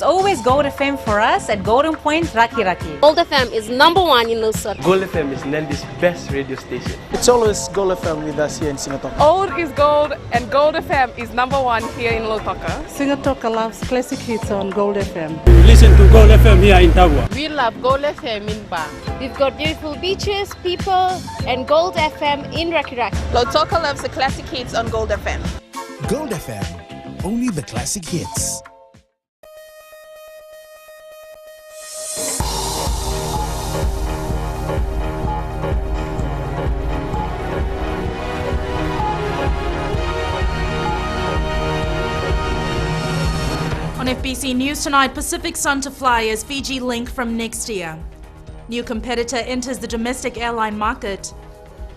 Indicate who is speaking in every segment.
Speaker 1: It's always Gold FM for us at Golden Point, Raki Raki.
Speaker 2: Gold FM is #1 in Lusaka.
Speaker 3: Gold FM is Nandi's best radio station.
Speaker 4: It's always Gold FM with us here in Singatoka.
Speaker 5: Old is gold and Gold FM is #1 here in Lusaka.
Speaker 6: Singatoka loves classic hits on Gold FM.
Speaker 4: We listen to Gold FM here in Tagua.
Speaker 5: We love Gold FM in Ba.
Speaker 2: We've got beautiful beaches, people, and Gold FM in Raki Raki.
Speaker 5: Lusaka loves the classic hits on Gold FM.
Speaker 7: Gold FM, only the classic hits.
Speaker 8: On FBC News tonight, Pacific Sun to fly as Fiji link from next year. New competitor enters the domestic airline market.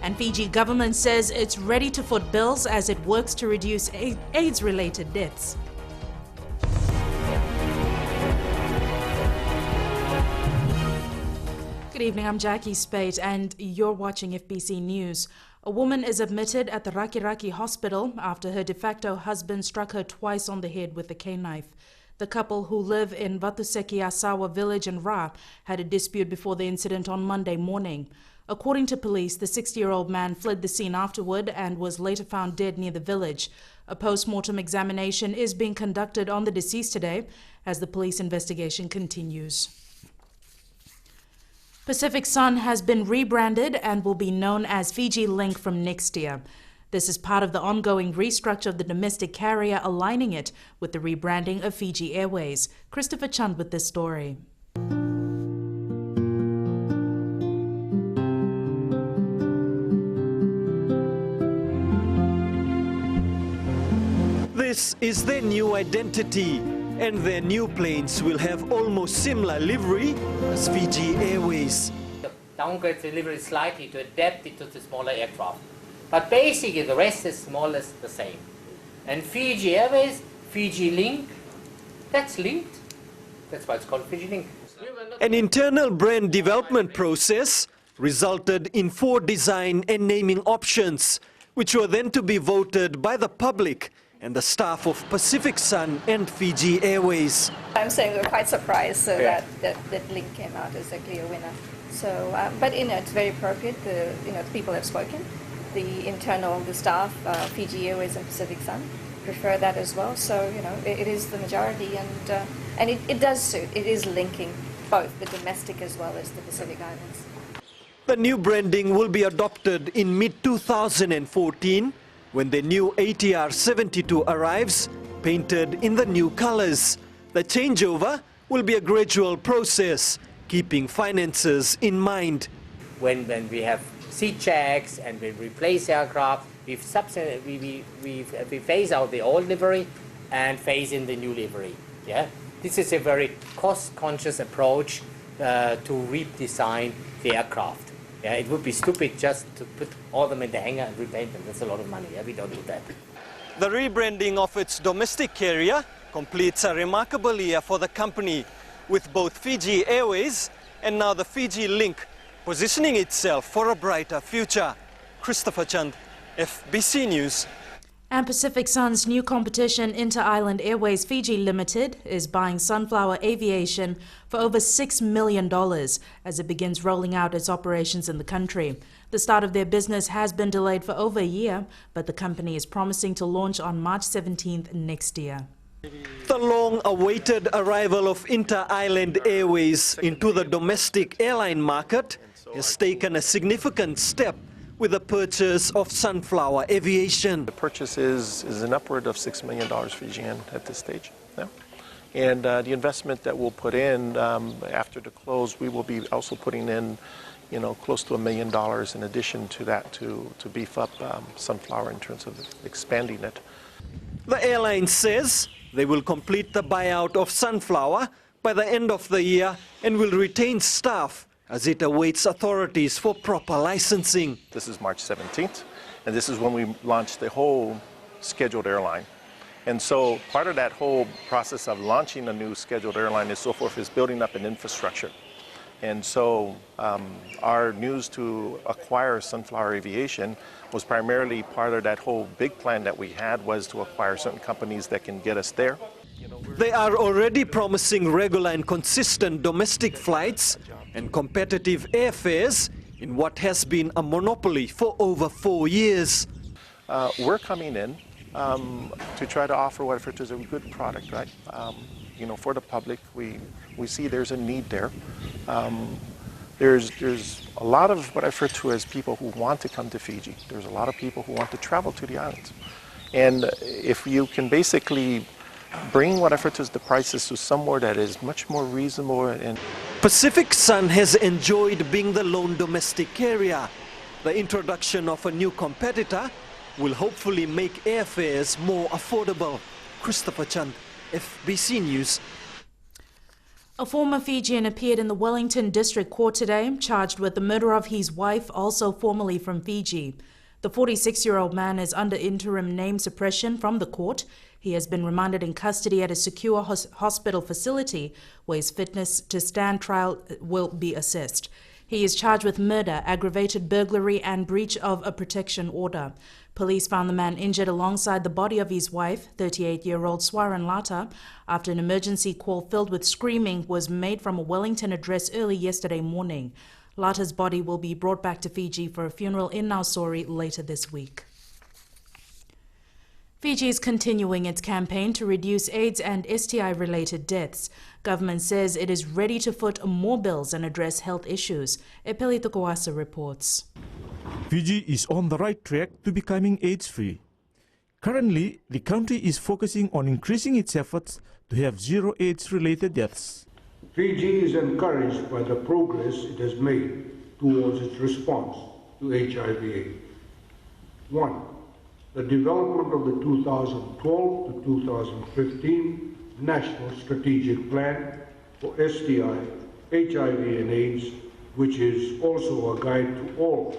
Speaker 8: And Fiji government says it's ready to foot bills as it works to reduce AIDS-related deaths. Good evening, I'm Jackie Spate and you're watching FBC News. A woman is admitted at the Raki Raki hospital after her de facto husband struck her twice on the head with a cane knife. The couple, who live in Vatuseki Asawa village in Ra, had a dispute before the incident on Monday morning. According to police, the 60-year-old man fled the scene afterward and was later found dead near the village. A post-mortem examination is being conducted on the deceased today as the police investigation continues. Pacific Sun has been rebranded and will be known as Fiji Link from next year. This is part of the ongoing restructure of the domestic carrier, aligning it with the rebranding of Fiji Airways. Christopher Chand with this story.
Speaker 9: This is their new identity, and their new planes will have almost similar livery as Fiji Airways.
Speaker 10: The downgrade delivery slightly to adapt it to the smaller aircraft. But basically the rest is more or less the same. And Fiji Airways, Fiji Link, that's linked. That's why it's called Fiji Link.
Speaker 9: An internal brand development process resulted in 4 design and naming options, which were then to be voted by the public and the staff of Pacific Sun and Fiji Airways.
Speaker 11: I'm saying we're quite surprised that Link came out as a clear winner. So, but it's very appropriate. The people have spoken. The staff, Fiji Airways and Pacific Sun, prefer that as well. So it is the majority, and it does suit. It is linking both the domestic as well as the Pacific Islands.
Speaker 9: The new branding will be adopted in mid-2014 when the new ATR 72 arrives, painted in the new colors. The changeover will be a gradual process, keeping finances in mind.
Speaker 10: When we have seat checks and we replace aircraft, we phase out the old livery and phase in the new livery. Yeah, this is a very cost-conscious approach to redesign the aircraft. Yeah, it would be stupid just to put all them in the hangar and repaint them. That's a lot of money. Yeah, we don't do that.
Speaker 9: The rebranding of its domestic carrier completes a remarkable year for the company, with both Fiji Airways and now the Fiji Link positioning itself for a brighter future. Christopher Chand, FBC News.
Speaker 8: And Pacific Sun's new competition, Inter-Island Airways Fiji Limited, is buying Sunflower Aviation for over $6 million as it begins rolling out its operations in the country. The start of their business has been delayed for over a year, but the company is promising to launch on March 17th next year.
Speaker 9: The long-awaited arrival of Inter-Island Airways into the domestic airline market has taken a significant step with the purchase of Sunflower Aviation.
Speaker 12: The purchase is an upward of $6 million Fijian at this stage. Yeah. And the investment that we'll put in after the close, we will be also putting in, close to $1 million in addition to that to beef up Sunflower in terms of expanding it.
Speaker 9: The airline says they will complete the buyout of Sunflower by the end of the year and will retain staff as it awaits authorities for proper licensing.
Speaker 12: This is March 17th, and this is when we launched the whole scheduled airline. And so part of that whole process of launching a new scheduled airline and so forth is building up an infrastructure. And so our news to acquire Sunflower Aviation was primarily part of that whole big plan that we had, was to acquire certain companies that can get us there.
Speaker 9: They are already promising regular and consistent domestic flights and competitive airfares in what has been a monopoly for over 4 years.
Speaker 12: We're coming in to try to offer what I refer to as a good product, right? For the public, we see there's a need there. There's a lot of what I refer to as people who want to come to Fiji. There's a lot of people who want to travel to the islands. And if you can basically bring what I refer to as the prices to somewhere that is much more reasonable and
Speaker 9: Pacific Sun has enjoyed being the lone domestic carrier. The introduction of a new competitor will hopefully make airfares more affordable. Christopher Chand, FBC News.
Speaker 8: A former Fijian appeared in the Wellington District Court today, charged with the murder of his wife, also formerly from Fiji. The 46-year-old man is under interim name suppression from the court. He has been remanded in custody at a secure hospital facility where his fitness to stand trial will be assessed. He is charged with murder, aggravated burglary and breach of a protection order. Police found the man injured alongside the body of his wife, 38-year-old Swaran Lata, after an emergency call filled with screaming was made from a Wellington address early yesterday morning. Lata's body will be brought back to Fiji for a funeral in Nausori later this week. Fiji is continuing its campaign to reduce AIDS and STI-related deaths. Government says it is ready to foot more bills and address health issues. Epeli Tukuasa reports.
Speaker 13: Fiji is on the right track to becoming AIDS-free. Currently, the country is focusing on increasing its efforts to have zero AIDS-related deaths.
Speaker 14: Fiji is encouraged by the progress it has made towards its response to HIV/AIDS. 1. The development of the 2012 to 2015 National Strategic Plan for STI, HIV and AIDS, which is also a guide to all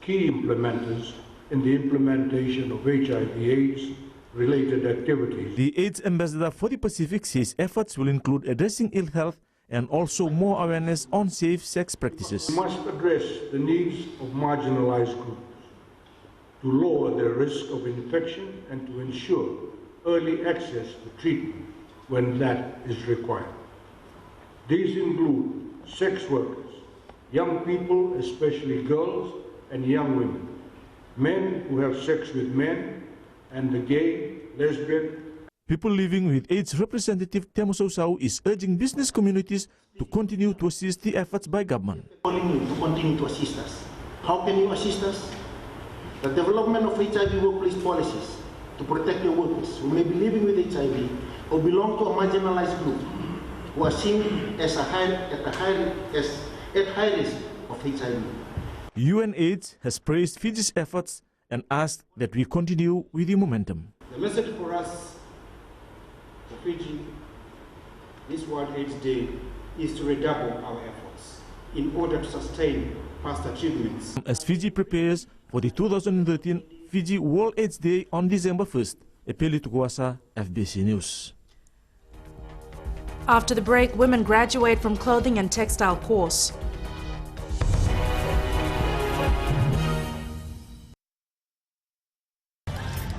Speaker 14: key implementers in the implementation of HIV/AIDS related activities.
Speaker 13: The AIDS ambassador for the Pacific says efforts will include addressing ill health and also more awareness on safe sex practices.
Speaker 14: We must address the needs of marginalized groups to lower their risk of infection and to ensure early access to treatment when that is required. These include sex workers, young people, especially girls and young women, men who have sex with men, and the gay, lesbian.
Speaker 13: People living with AIDS representative Temo Sausau is urging business communities to continue to assist the efforts by government.
Speaker 15: Calling you to continue to assist us. How can you assist us? The development of HIV workplace policies to protect your workers who may be living with HIV or belong to a marginalized group who are seen as at high risk of HIV.
Speaker 13: UNAIDS has praised Fiji's efforts and asked that we continue with the momentum.
Speaker 15: The message for us, for Fiji, this World AIDS Day, is to redouble our efforts in order to sustain past achievements.
Speaker 13: As Fiji prepares for the 2013 Fiji World AIDS Day on December 1st, Epeli Tukuasa, FBC News.
Speaker 8: After the break, women graduate from clothing and textile course.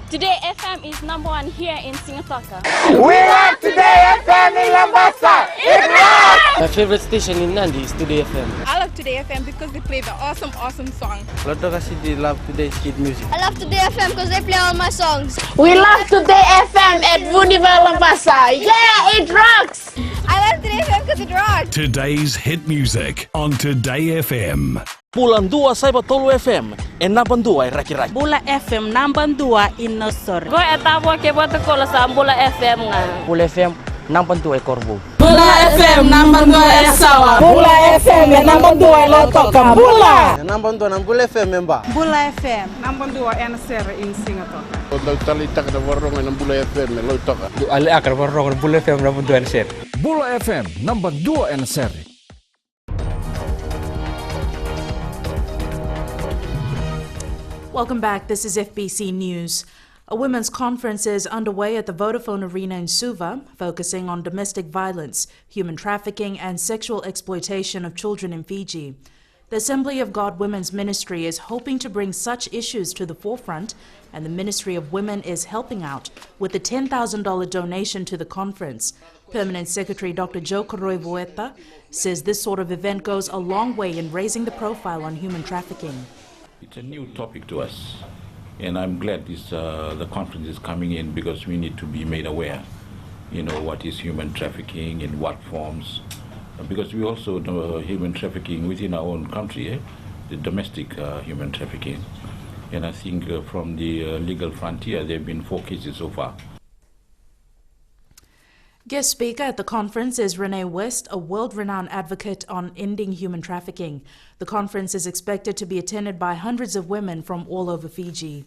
Speaker 2: Today FM is #1 here in Singapore.
Speaker 16: We love Today FM in Lambasa. It rocks!
Speaker 17: My favorite station in Nandi is Today FM.
Speaker 5: I love Today FM because they play the awesome song.
Speaker 17: Loto kasi di love Today's kid music.
Speaker 2: I love Today FM because they play all my songs.
Speaker 16: We love Today FM at Vuniva Lambasa. Yeah, it rocks!
Speaker 2: I love Today FM because it rocks.
Speaker 7: Today's hit music on Today FM.
Speaker 18: Bulan 2 sa Batolo FM, and number 2 Raki-Raki.
Speaker 1: Bula FM number 2 in Nausori.
Speaker 19: Go etabo ke boto ko sa Bula FM nga.
Speaker 18: Bula FM number 2 Corvo.
Speaker 16: Bula FM number 2 Sawa. Bula FM number 2 Lotoka. Bula.
Speaker 17: Number 2 ng Bula FM member.
Speaker 1: Bula FM
Speaker 6: number 2 NSR in Singapore.
Speaker 20: Kalau talitak na warung ng Bula FM Lotoka.
Speaker 17: Ali akar warung Bula FM number 2 NSR.
Speaker 21: Bula FM number 2 NSR.
Speaker 8: Welcome back. This is FBC News. A women's conference is underway at the Vodafone Arena in Suva, focusing on domestic violence, human trafficking, and sexual exploitation of children in Fiji. The Assembly of God Women's Ministry is hoping to bring such issues to the forefront, and the Ministry of Women is helping out with a $10,000 donation to the conference. Permanent Secretary Dr. Joe Vueta says this sort of event goes a long way in raising the profile on human trafficking.
Speaker 3: It's a new topic to us, and I'm glad the conference is coming in because we need to be made aware, what is human trafficking, in what forms, because we also know human trafficking within our own country, the domestic human trafficking. And I think from the legal frontier, there have been 4 cases so far.
Speaker 8: Guest speaker at the conference is Renee West, a world-renowned advocate on ending human trafficking. The conference is expected to be attended by hundreds of women from all over Fiji.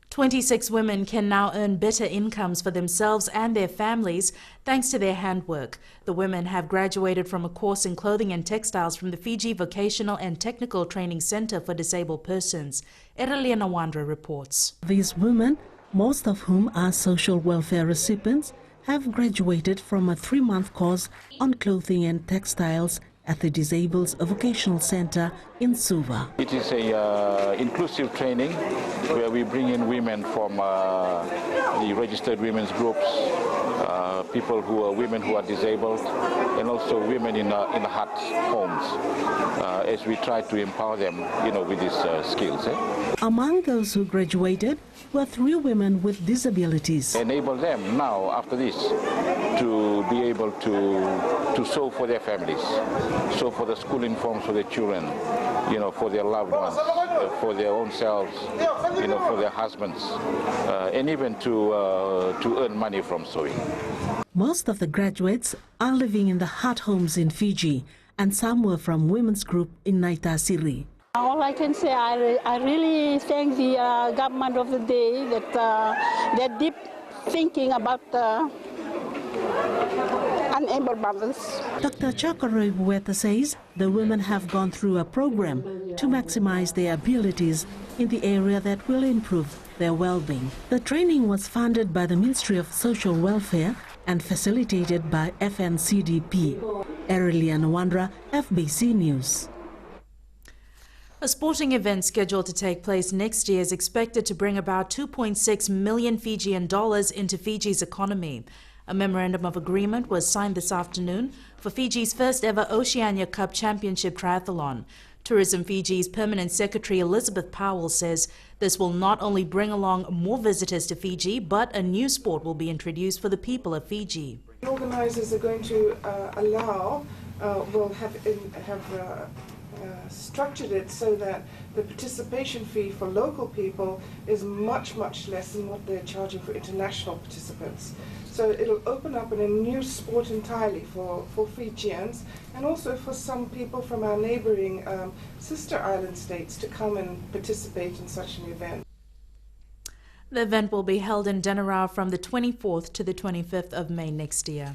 Speaker 8: 26 women can now earn better incomes for themselves and their families thanks to their handwork. The women have graduated from a course in clothing and textiles from the Fiji Vocational and Technical Training Center for Disabled Persons. Erelia Nawandra reports.
Speaker 22: These women, most of whom are social welfare recipients, have graduated from a 3-month course on clothing and textiles at the Disabled Vocational Center in Suva.
Speaker 3: It is a inclusive training where we bring in women from the registered women's groups, women who are disabled, and also women in hut homes, as we try to empower them, with these skills.
Speaker 22: Among those who graduated were 3 women with disabilities.
Speaker 3: Enable them now, after this, to be able to sew for their families, sew for the school uniforms for their children, for their loved ones, for their own selves, for their husbands, and even to earn money from sewing.
Speaker 22: Most of the graduates are living in the hut homes in Fiji, and some were from women's group in Naitasiri.
Speaker 23: All I can say, I really thank the government of the day that they're deep thinking about unable mothers.
Speaker 22: Dr. Chakoroy Vueta says the women have gone through a program to maximize their abilities in the area that will improve their well-being. The training was funded by the Ministry of Social Welfare and facilitated by FNCDP. Erelia Nawandra, FBC News.
Speaker 8: A sporting event scheduled to take place next year is expected to bring about 2.6 million Fijian dollars into Fiji's economy. A memorandum of agreement was signed this afternoon for Fiji's first ever Oceania Cup Championship Triathlon. Tourism Fiji's Permanent Secretary Elizabeth Powell says this will not only bring along more visitors to Fiji, but a new sport will be introduced for the people of Fiji.
Speaker 6: The organisers are going to structured it so that the participation fee for local people is much, much less than what they're charging for international participants. So it'll open up in a new sport entirely for Fijians, and also for some people from our neighbouring sister island states to come and participate in such an event.
Speaker 8: The event will be held in Denarau from the 24th to the 25th of May next year.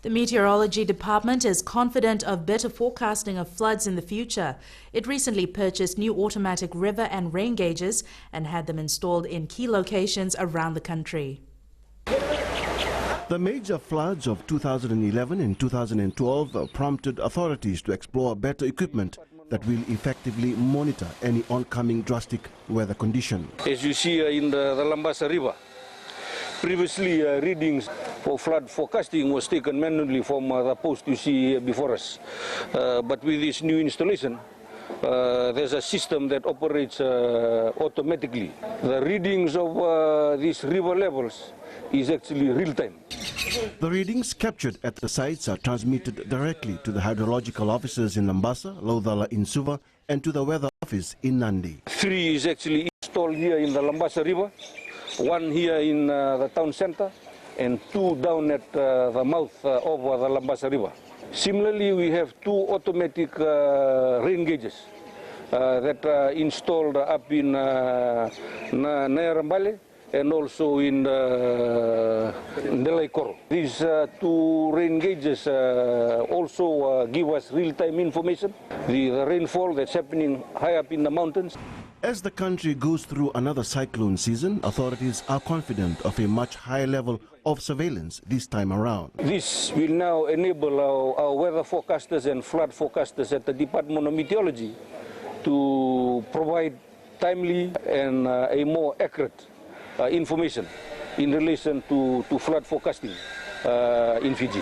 Speaker 8: The Meteorology Department is confident of better forecasting of floods in the future. It recently purchased new automatic river and rain gauges and had them installed in key locations around the country.
Speaker 24: The major floods of 2011 and 2012 prompted authorities to explore better equipment that will effectively monitor any oncoming drastic weather condition.
Speaker 25: As you see in the Lambasa River, previously readings for flood forecasting was taken manually from the post you see before us. But with this new installation, there's a system that operates automatically. The readings of these river levels is actually real-time.
Speaker 24: The readings captured at the sites are transmitted directly to the hydrological officers in Lambasa, Laudala in Suva, and to the weather office in Nandi.
Speaker 25: 3 is actually installed here in the Lambasa River, 1 here in the town center, and 2 down at the mouth of the Lambasa River. Similarly, we have 2 automatic rain gauges that are installed up in Nairambale and also in Nelaikoro. These two rain gauges also give us real-time information, the rainfall that's happening high up in the mountains.
Speaker 24: As the country goes through another cyclone season, authorities are confident of a much higher level of surveillance this time around.
Speaker 25: This will now enable our weather forecasters and flood forecasters at the Department of Meteorology to provide timely and a more accurate information in relation to flood forecasting in Fiji.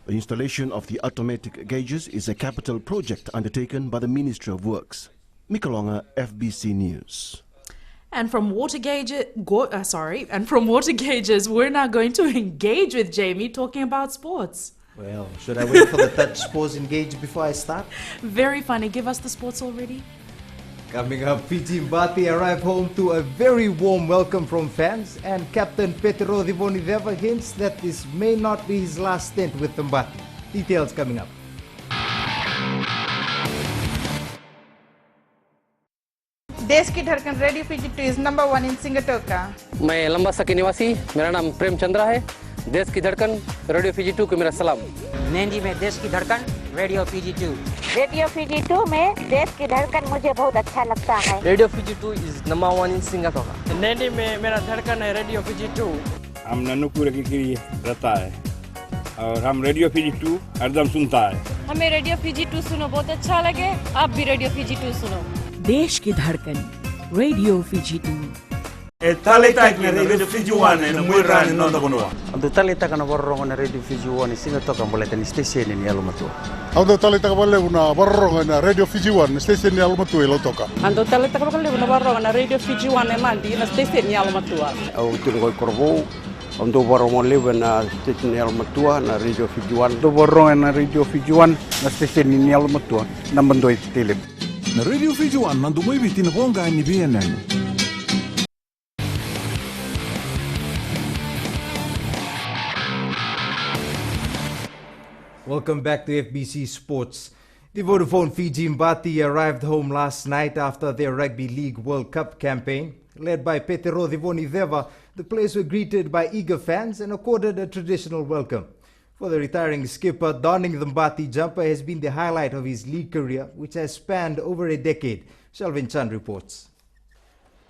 Speaker 24: The installation of the automatic gauges is a capital project undertaken by the Ministry of Works. Mikalonga, FBC News.
Speaker 8: And from water gauges, we're now going to engage with Jamie talking about sports.
Speaker 4: Well, should I wait for the touch sports engage before I start?
Speaker 8: Very funny. Give us the sports already.
Speaker 4: Coming up, Fiji Mbati arrive home to a very warm welcome from fans, and Captain Petero Divonideva hints that this may not be his last stint with Mbati. Details coming up.
Speaker 9: देश की धड़कन radio Fiji 2 is number 1 in Singatoka.
Speaker 17: मैं लंबा सकी निवासी, मेरा नाम प्रेम चंद्रा है। देश की धड़कन रेडियो फीजी 2 को मेरा सलाम।
Speaker 10: नैनी में देश की धड़कन रेडियो फीजी 2।
Speaker 11: रेडियो फीजी 2 में देश की धड़कन मुझे बहुत अच्छा लगता है।
Speaker 17: Radio Fiji 2 is number 1 in Singapore।
Speaker 10: Naini में मेरा धड़कन है रेडियो फीजी 2।
Speaker 12: हम नन्नूपुर की किरी रहता है और हम रेडियो फीजी 2 हरदम सुनता है।
Speaker 2: हमें रेडियो फीजी 2 सुनो बहुत अच्छा लगे। आप भी रेडियो फीजी 2 सुनो।
Speaker 26: देश की धड़कन radio Fiji 2।
Speaker 21: Talita na Radio Fiji 1 na mwira ni nonda bonua.
Speaker 17: Ando talita kana borro na Radio Fiji 1 singa toka mbole tani station ni alumatua.
Speaker 14: Ando talita kabale una borro na Radio Fiji 1 station ni alumatua ilo toka.
Speaker 10: Ando talita kabale una borro na Radio Fiji 1 na mandi na station ni alumatua.
Speaker 20: Au tulgo korbo ando borro mo live na station ni alumatua na Radio Fiji 1. Do borro na Radio Fiji 1 na station ni alumatua na mandoi tele.
Speaker 21: Na Radio Fiji 1 nando mo ibiti na bonga ni BNN.
Speaker 4: Welcome back to FBC Sports. The Vodafone Fiji Mbati arrived home last night after their Rugby League World Cup campaign. Led by Petero Divonideva, the players were greeted by eager fans and accorded a traditional welcome. For the retiring skipper, donning the Mbati jumper has been the highlight of his league career, which has spanned over a decade. Shalvin Chand reports.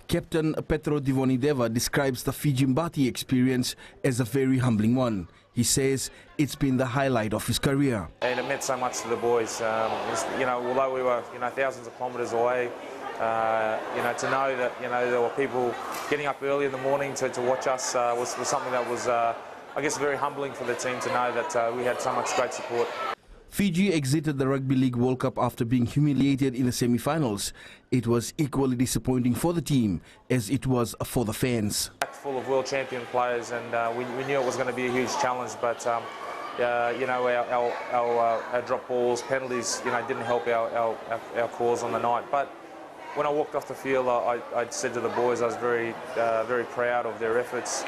Speaker 27: Captain Petero Divonideva describes the Fiji Mbati experience as a very humbling one. He says it's been the highlight of his career.
Speaker 28: And it meant so much to the boys. Although we were, thousands of kilometres away, to know that, there were people getting up early in the morning to watch us was something that was, very humbling for the team to know that we had so much great support.
Speaker 27: Fiji exited the Rugby League World Cup after being humiliated in the semi-finals. It was equally disappointing for the team as it was for the fans.
Speaker 28: Full of world champion players, and we knew it was going to be a huge challenge, but our drop balls, penalties, didn't help our cause on the night. But when I walked off the field, I said to the boys I was very proud of their efforts.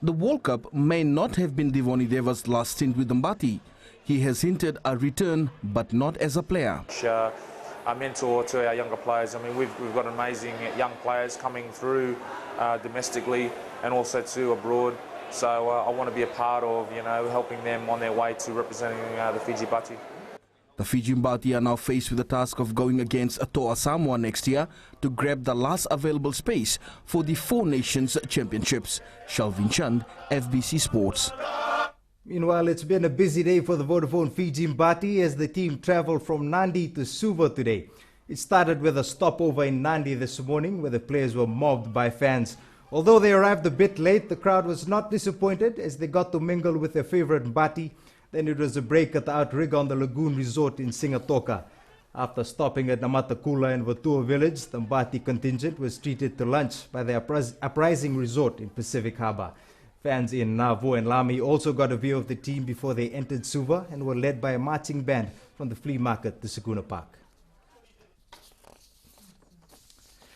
Speaker 27: The World Cup may not have been Divonideva's last stint with Mbati. He has hinted a return, but not as a player.
Speaker 28: A mentor to our younger players. I mean, we've got amazing young players coming through domestically and also too abroad. So I want to be a part of, helping them on their way to representing the Fiji Mbati.
Speaker 27: The Fiji Mbati are now faced with the task of going against Toa Samoa next year to grab the last available space for the Four Nations Championships. Shalvin Chand, FBC Sports.
Speaker 4: Meanwhile, it's been a busy day for the Vodafone Fiji Mbati as the team traveled from Nandi to Suva today. It started with a stopover in Nandi this morning where the players were mobbed by fans. Although they arrived a bit late, the crowd was not disappointed as they got to mingle with their favorite Mbati. Then it was a break at the outrigger on the Lagoon Resort in Singatoka. After stopping at Namatakula and Vatua village, the Mbati contingent was treated to lunch by the Uprising Resort in Pacific Harbour. Fans in Navo and Lami also got a view of the team before they entered Suva and were led by a marching band from the flea market to Saguna Park.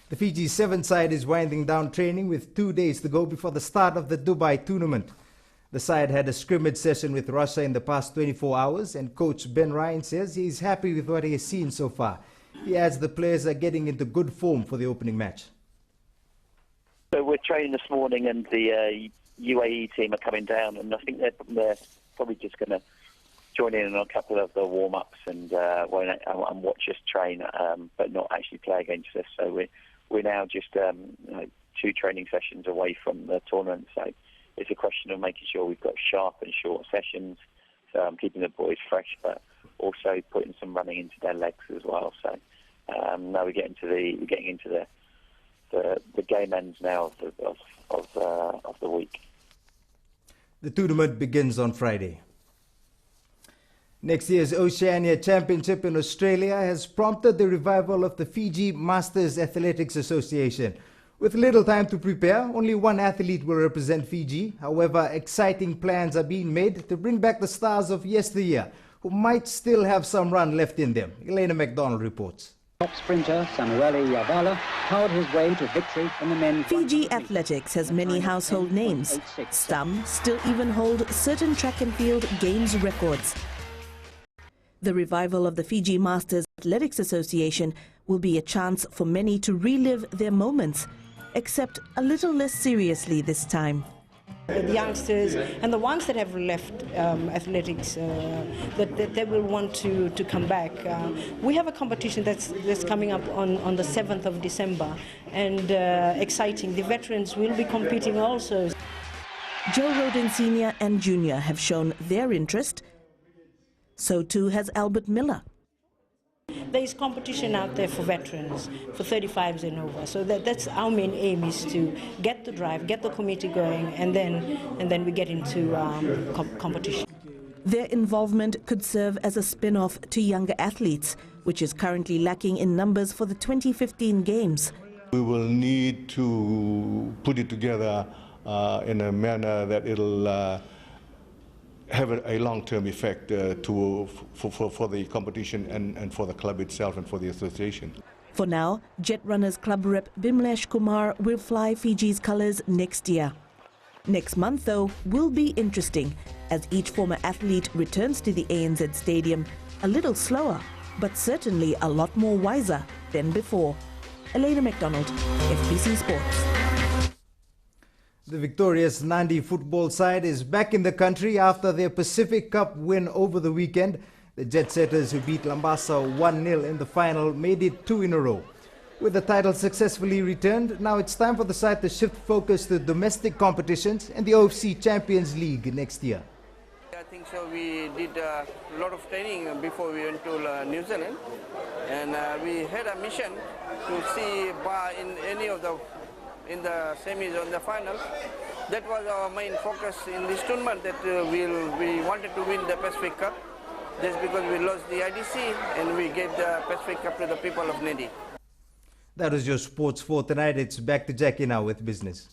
Speaker 4: The Fiji 7 side is winding down training with 2 days to go before the start of the Dubai tournament. The side had a scrimmage session with Russia in the past 24 hours, and coach Ben Ryan says he is happy with what he has seen so far. He adds the players are getting into good form for the opening match.
Speaker 1: So we're training this morning, and the UAE team are coming down, and I think they're probably just going to join in on a couple of the warm-ups and watch us train, but not actually play against us. So we're now just 2 training sessions away from the tournament. So it's a question of making sure we've got sharp and short sessions, so keeping the boys fresh, but also putting some running into their legs as well. So now we're getting into the game ends now of the week.
Speaker 4: The tournament begins on Friday. Next year's Oceania Championship in Australia has prompted the revival of the Fiji Masters Athletics Association. With little time to prepare, only one athlete will represent Fiji. However, exciting plans are being made to bring back the stars of yesteryear, who might still have some run left in them. Elena McDonald reports.
Speaker 5: Top sprinter Samuele Yavala powered his way to victory in the men's.
Speaker 7: Fiji athletics has many household names. Some still even hold certain track and field games records. The revival of the Fiji Masters Athletics Association will be a chance for many to relive their moments, except a little less seriously this time.
Speaker 13: The youngsters and the ones that have left athletics, that they will want to come back. We have a competition that's coming up on the 7th of December, and exciting. The veterans will be competing also.
Speaker 7: Joe Roden Sr. and Jr. have shown their interest. So too has Albert Miller.
Speaker 13: There is competition out there for veterans, for 35s and over. So that's our main aim, is to get the drive, get the committee going, and then we get into competition.
Speaker 7: Their involvement could serve as a spin-off to younger athletes, which is currently lacking in numbers for the 2015 Games.
Speaker 15: We will need to put it together in a manner that it'll have a long-term effect for the competition and for the club itself and for the association.
Speaker 7: For now, Jet Runners Club rep Bimlesh Kumar will fly Fiji's colours next year. Next month, though, will be interesting, as each former athlete returns to the ANZ Stadium a little slower, but certainly a lot more wiser than before. Elena McDonald, FBC Sports.
Speaker 4: The victorious Nandi football side is back in the country after their Pacific Cup win over the weekend. The Jet Setters, who beat Lambasa 1-0 in the final, made it 2 in a row. With the title successfully returned, now it's time for the side to shift focus to domestic competitions and the OFC Champions League next year.
Speaker 16: I think so. We did a lot of training before we went to New Zealand, and we had a mission to see in any of the semis or the finals. That was our main focus in this tournament, that we wanted to win the Pacific Cup, just because we lost the IDC and we gave the Pacific Cup to the people of Nadi.
Speaker 4: That was your sports for tonight. It's back to Jackie now with business.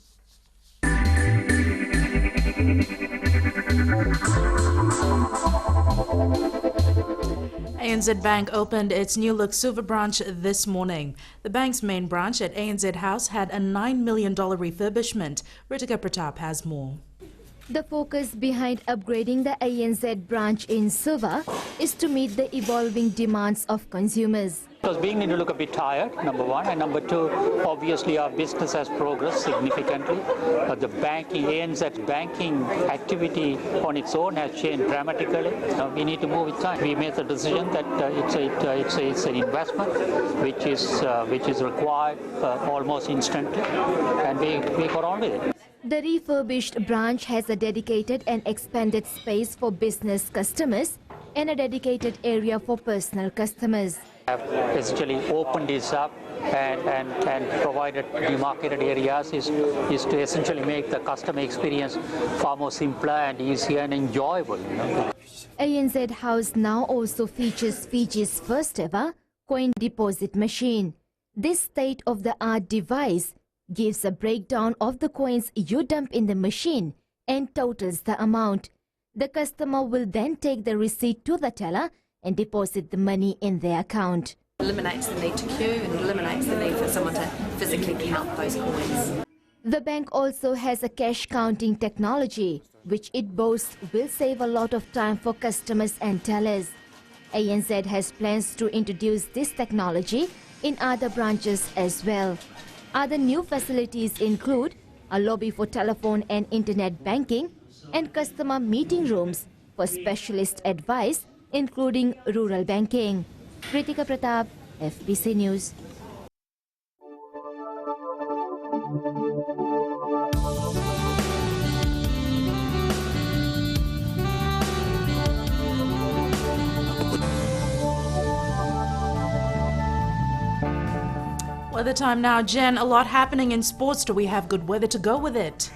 Speaker 8: ANZ Bank opened its new look Suva branch this morning. The bank's main branch at ANZ House had a $9 million refurbishment. Ritika Pratap has more.
Speaker 18: The focus behind upgrading the ANZ branch in Suva is to meet the evolving demands of consumers.
Speaker 19: Because being need to look a bit tired, number one, and number two, obviously our business has progressed significantly, but the banking, ANZ's banking activity on its own has changed dramatically. We need to move with time. We made the decision that it's an investment which is required almost instantly, and we got on with it.
Speaker 18: The refurbished branch has a dedicated and expanded space for business customers and a dedicated area for personal customers.
Speaker 19: Have essentially opened this up and provided demarcated areas is to essentially make the customer experience far more simpler and easier and enjoyable.
Speaker 18: ANZ House now also features Fiji's first ever coin deposit machine. This state-of-the-art device gives a breakdown of the coins you dump in the machine and totals the amount. The customer will then take the receipt to the teller and deposit the money in their account.
Speaker 29: Eliminates the need to queue and eliminates the need for someone to physically count those coins.
Speaker 18: The bank also has a cash counting technology, which it boasts will save a lot of time for customers and tellers. ANZ has plans to introduce this technology in other branches as well. Other new facilities include a lobby for telephone and internet banking and customer meeting rooms for specialist advice, including rural banking. Kritika Pratap, FBC News.
Speaker 8: Weather time now, Jen. A lot happening in sports. Do we have good weather to go with it?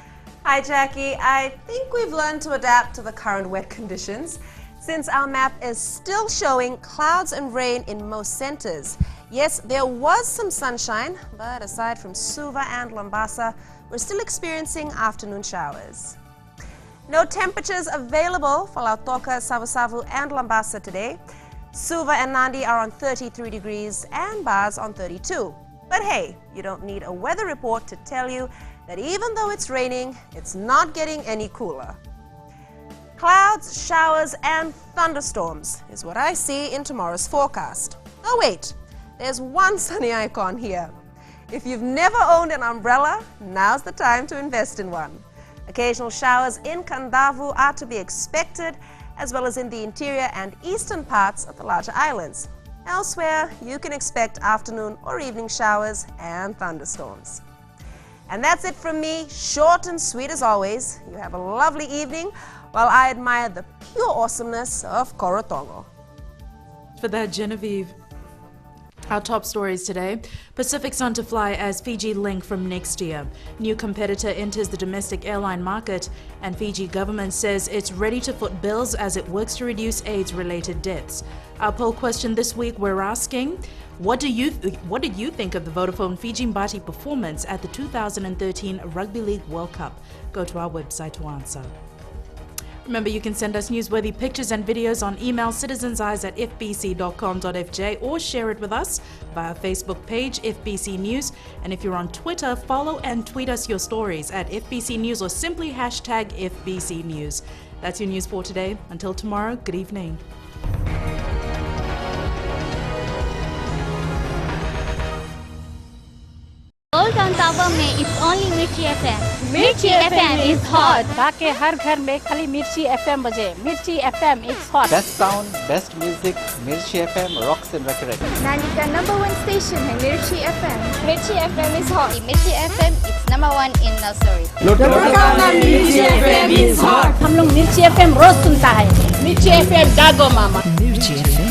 Speaker 3: Hi, Jackie. I think we've learned to adapt to the current wet conditions, since our map is still showing clouds and rain in most centers. Yes, there was some sunshine, but aside from Suva and Lambasa, we're still experiencing afternoon showers. No temperatures available for Lautoka, Savusavu and Lambasa today. Suva and Nandi are on 33 degrees and Bars on 32. But hey, you don't need a weather report to tell you that even though it's raining, it's not getting any cooler. Clouds, showers, and thunderstorms is what I see in tomorrow's forecast. Oh wait, there's one sunny icon here. If you've never owned an umbrella, now's the time to invest in one. Occasional showers in Kandavu are to be expected, as well as in the interior and eastern parts of the larger islands. Elsewhere, you can expect afternoon or evening showers and thunderstorms. And that's it from me, short and sweet as always. You have a lovely evening while I admire the pure awesomeness of Korotongo.
Speaker 8: For that, Genevieve. Our top stories today. Pacific's on to fly as Fiji link from next year. New competitor enters the domestic airline market, and Fiji government says it's ready to foot bills as it works to reduce AIDS-related deaths. Our poll question this week, we're asking, what did you think of the Vodafone Fiji Mbati performance at the 2013 Rugby League World Cup? Go to our website to answer. Remember, you can send us newsworthy pictures and videos on email citizenseyes@fbc.com.fj or share it with us via Facebook page FBC News. And if you're on Twitter, follow and tweet us your stories at FBC News or simply hashtag FBC News. That's your news for today. Until tomorrow, good evening.
Speaker 6: Gold on Tower में it's only Mirchi FM. Mirchi FM is hot.
Speaker 10: ताकि हर घर में खाली मिर्ची FM बजे. Mirchi FM it's hot.
Speaker 9: Best sound, best music, Mirchi FM rocks in record.
Speaker 6: Nandi का #1 station है Mirchi FM. Mirchi FM is hot. Mirchi FM it's #1 in nursery.
Speaker 10: Mirchi FM is hot. हम लोग Mirchi FM रोज सुनता है. Mirchi FM जागो मामा.
Speaker 26: Mirchi FM